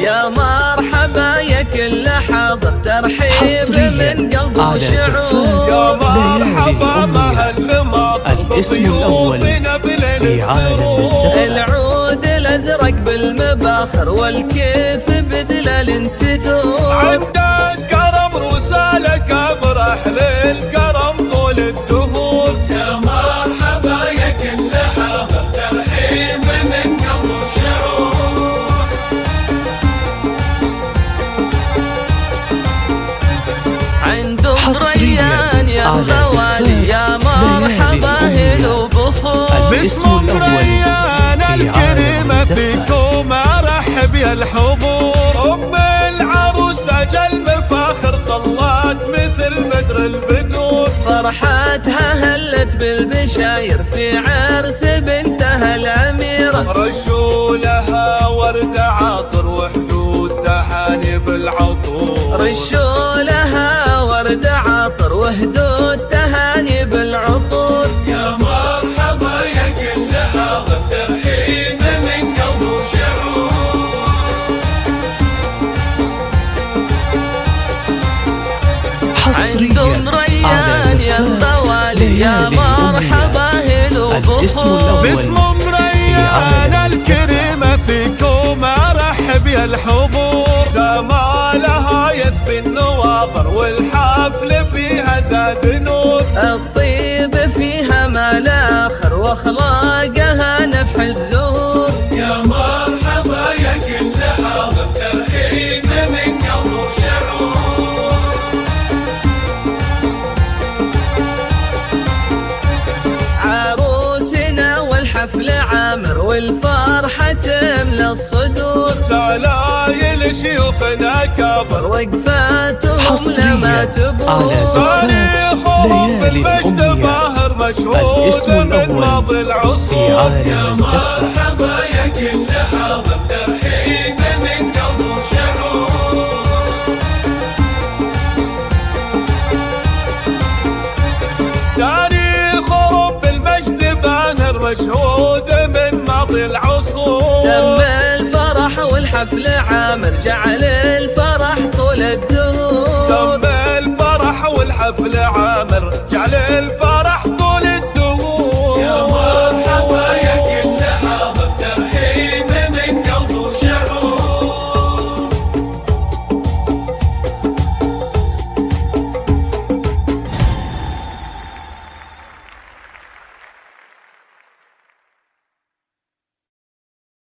يا مرحبا يا كل حاضر ترحيب من قلب وشعور. يا مرحبا مهل ماطر بضيوفنا بليل السرور. العود الازرق بالمباخر والكيف بدلال تدور. عندك كرم رسالك امر اهل الكرم طول الدهور. يا مرحبا يا كل حاضر ترحيب من قلب وشعور. عندهم ريان يا الغوالي يا مرحبا هلو بخور. باسم ريان الكريمة فيكم ارحب يا الحضور. ام العروس تاج المفاخر طلعت مثل بدر البدور. فرحتها هلت بالبشاير في عرس بنتها الأميرة. رشوا لها ورد عاطر وحدود تهاني بالعطور. رشوا لها ورد عاطر وهدود تهاني بالعطور. يا مرحبا يا كل حاضر ترحيب من قلب وشعور. عندهم ريان يا الغوالي يا مرحبا هلو بخور. باسم ريان الكريمة فيكم ارحب يا الحضور. جمالها يسبي النواظر والحفل فيها زاد نور. الطيب فيها ما لا آخر واخلاقها نفح الزهور. يا مرحبا يا كل حاضر ترحيب من قلب وشعور. عروسنا والحفل عامر والفرحة تملى الصدور. سلايل شيوخنا كبر وقفاتهم لما تبور. تاريخهم بالمجد باهر مشهود من ماضي العصور. يا مرحبا يا كل حاضر ترحيب من قلب وشعور. تاريخهم بالمجد باهر مشهود من ماضي العصور. تم الفرح والحفل عامر جعل الفرح طول الدهور. تم الفرح والحفل عامر جعل الفرح